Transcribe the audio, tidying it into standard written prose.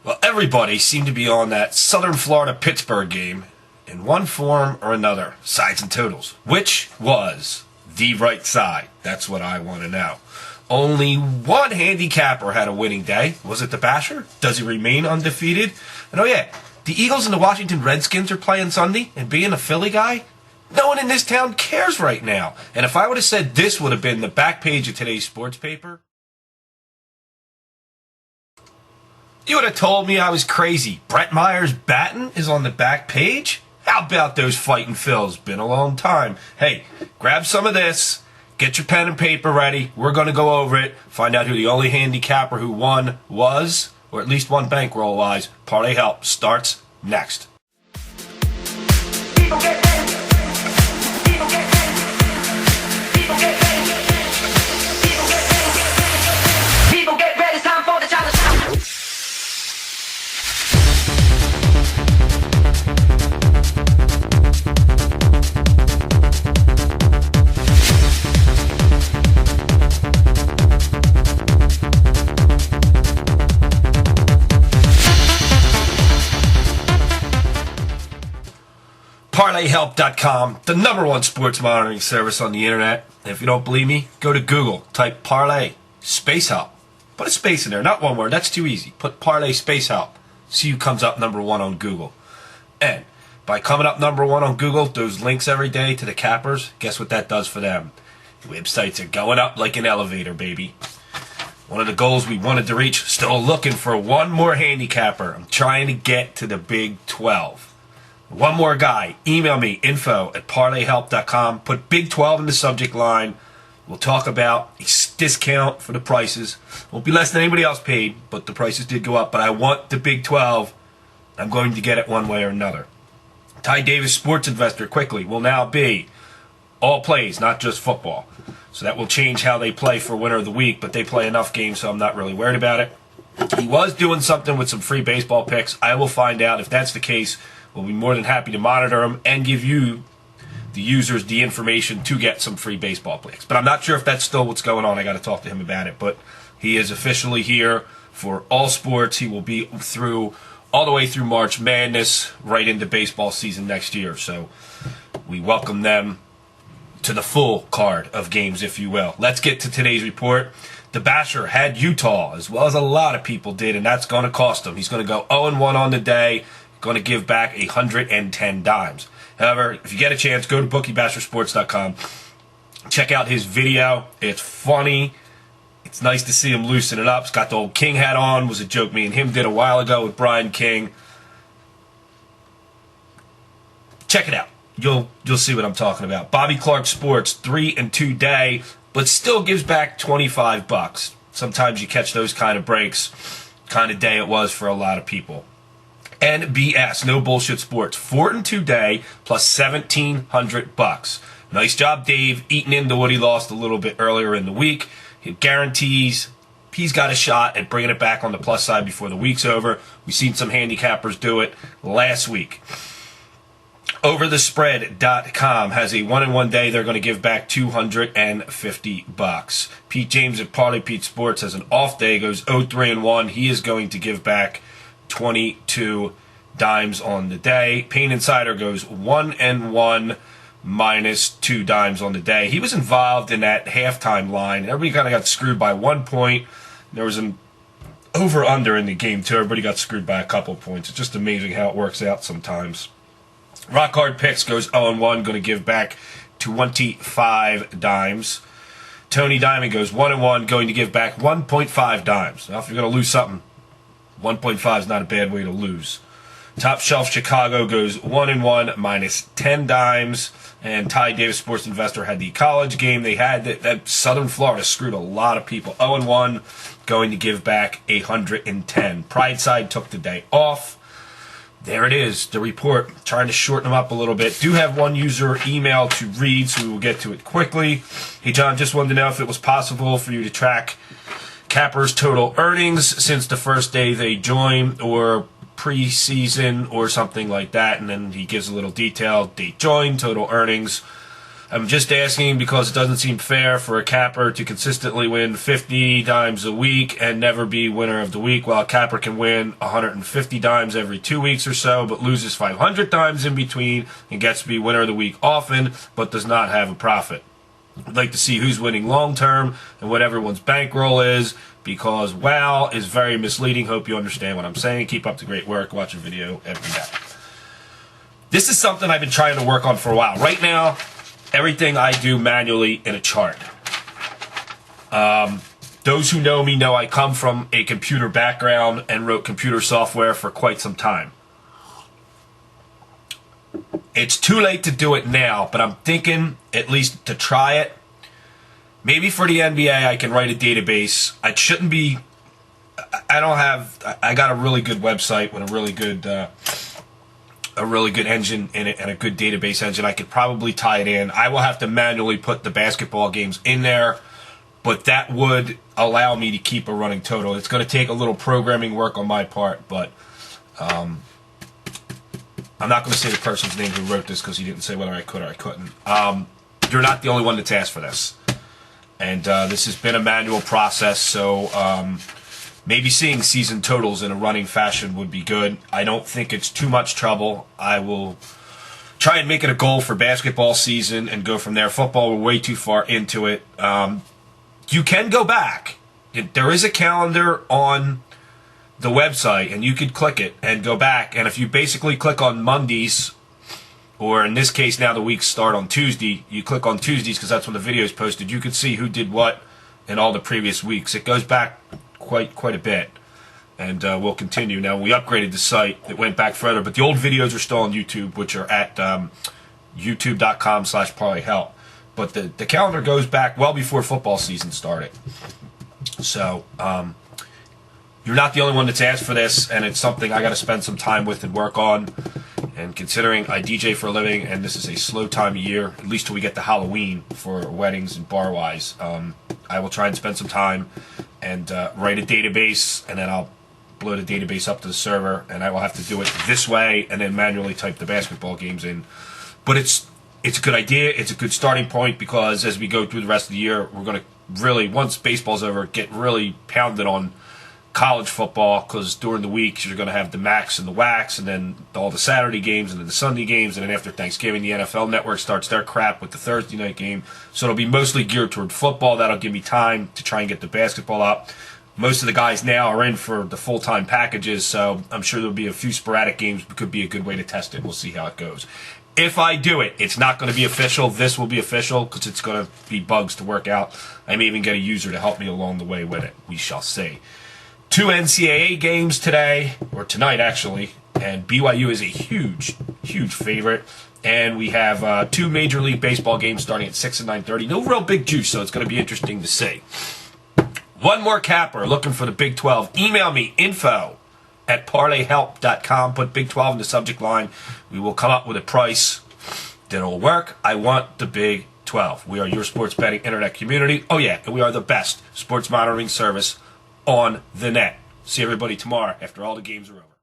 Well, everybody seemed to be on that Southern Florida-Pittsburgh game in one form or another, sides and totals. Which was the right side? That's what I want to know. Only one handicapper had a winning day. Was it the Basher? Does he remain undefeated? And oh yeah, the Eagles and the Washington Redskins are playing Sunday, and being a Philly guy, no one in this town cares right now. And if I would have said this would have been the back page of today's sports paper, you would have told me I was crazy. Brett Myers' batting is on the back page? How about those fighting Phils? Been a long time. Hey, grab some of this. Get your pen and paper ready. We're going to go over it. Find out who the only handicapper who won was, or at least one bankroll-wise. Parlay Help starts next. People get ready. People get ready. People get ready. People get ready. People get ready. It's time for the challenge. parlayhelp.com, the #1 sports monitoring service on the internet. And if you don't believe me, go to Google, type parlay space help. Put a space in there, not one word, that's too easy. Put parlay space help. See who comes up #1 on Google. And by coming up #1 on Google, those links every day to the cappers, guess what that does for them? Websites are going up like an elevator, baby. One of the goals we wanted to reach, still looking for one more handicapper. I'm trying to get to the Big 12. One more guy, email me, info@parlayhelp.com. Put Big 12 in the subject line. We'll talk about a discount for the prices. Won't be less than anybody else paid, but the prices did go up. But I want the Big 12. I'm going to get it one way or another. Ty Davis, sports investor, quickly, will now be all plays, not just football. So that will change how they play for winner of the week, but they play enough games, so I'm not really worried about it. He was doing something with some free baseball picks. I will find out. If that's the case, we'll be more than happy to monitor them and give you, the users, the information to get some free baseball picks. But I'm not sure if that's still what's going on. I got to talk to him about it. But he is officially here for all sports. He will be through all the way through March Madness, right into baseball season next year. So we welcome them to the full card of games, if you will. Let's get to today's report. The Basher had Utah, as well as a lot of people did, and that's going to cost him. He's going to go 0-1 on the day. Going to give back 110 dimes. However, if you get a chance, go to bookiebashersports.com. Check out his video. It's funny. It's nice to see him loosen it up. He's got the old King hat on. It was a joke me and him did a while ago with Brian King. Check it out. You'll see what I'm talking about. Bobby Clark Sports, 3-2 day, but still gives back $25. Sometimes you catch those kind of breaks. Kind of day it was for a lot of people. NBS, no bullshit sports, 4-2 day plus $1,700. Nice job, Dave, eating into what he lost a little bit earlier in the week. He guarantees he's got a shot at bringing it back on the plus side before the week's over. We've seen some handicappers do it last week. Overthespread.com has a 1-1 day. They're going to give back $250. Pete James at Parlay Pete Sports has an off day, goes 0-3-1. He is going to give back 22 dimes on the day. Payne Insider goes 1-1 minus 2 dimes on the day. He was involved in that halftime line. Everybody kind of got screwed by 1 point. There was an over-under in the game, too. Everybody got screwed by a couple points. It's just amazing how it works out sometimes. Rock Hard Picks goes 0-1, going to give back 25 dimes. Tony Diamond goes 1-1, going to give back 1.5 dimes. Now, if you're going to lose something, 1.5 is not a bad way to lose. Top Shelf Chicago goes 1-1 minus 10 dimes. And Ty Davis, sports investor, had the college game. They had that Southern Florida screwed a lot of people. 0-1, going to give back 110. Pride Side took the day off. There it is, the report. Trying to shorten them up a little bit. Do have one user email to read, so we will get to it quickly. Hey, John, just wanted to know if it was possible for you to track Cappers' total earnings since the first day they joined, or preseason, or something like that. And then he gives a little detail. Date joined, total earnings. I'm just asking because it doesn't seem fair for a capper to consistently win 50 dimes a week and never be winner of the week, while a capper can win 150 dimes every 2 weeks or so, but loses 500 dimes in between and gets to be winner of the week often, but does not have a profit. I'd like to see who's winning long term and what everyone's bankroll is, because WOW is very misleading. Hope you understand what I'm saying. Keep up the great work. Watch a video every day. This is something I've been trying to work on for a while. Right now, everything I do manually in a chart. Those who know me know I come from a computer background and wrote computer software for quite some time. It's too late to do it now, but I'm thinking at least to try it. Maybe for the NBA I can write a database. I shouldn't be... I got a really good website with a really good engine in it and a good database engine. I could probably tie it in. I will have to manually put the basketball games in there, but that would allow me to keep a running total. It's going to take a little programming work on my part, but I'm not going to say the person's name who wrote this because he didn't say whether I could or I couldn't. You're not the only one that's asked for this. And this has been a manual process, so maybe seeing season totals in a running fashion would be good. I don't think it's too much trouble. I will try and make it a goal for basketball season and go from there. Football, we're way too far into it. You can go back. There is a calendar on the website, and you could click it and go back. And if you basically click on Mondays, or in this case now the weeks start on Tuesday, you click on Tuesdays because that's when the video is posted, you can see who did what in all the previous weeks. It goes back quite a bit, and we'll continue. Now, we upgraded the site. It went back further, but the old videos are still on YouTube, which are at youtube.com/parlayhelp. But the calendar goes back well before football season started. So you're not the only one that's asked for this, and it's something I got to spend some time with and work on. And considering I DJ for a living, and this is a slow time of year, at least till we get to Halloween for weddings and bar-wise, I will try and spend some time and write a database, and then I'll blow the database up to the server, and I will have to do it this way and then manually type the basketball games in. But it's a good idea. It's a good starting point, because as we go through the rest of the year, we're going to really, once baseball's over, get really pounded on college football, because during the week you're going to have the Max and the Wax, and then all the Saturday games, and then the Sunday games, and then after Thanksgiving the NFL Network starts their crap with the Thursday night game. So it'll be mostly geared toward football. That'll give me time to try and get the basketball up. Most of the guys now are in for the full-time packages, so I'm sure there'll be a few sporadic games. It could be a good way to test it. We'll see how it goes. If I do it, it's not going to be official. This will be official because it's going to be bugs to work out. I may even get a user to help me along the way with it. We shall see. 2 NCAA games today, or tonight actually, and BYU is a huge favorite. And we have 2 Major League Baseball games starting at 6 and 9:30. No real big juice, so it's going to be interesting to see. One more capper looking for the Big 12. Email me, info@parlayhelp.com. Put Big 12 in the subject line. We will come up with a price that'll work. I want the Big 12. We are your sports betting internet community. Oh yeah, and we are the best sports monitoring service on the net. See everybody tomorrow after all the games are over.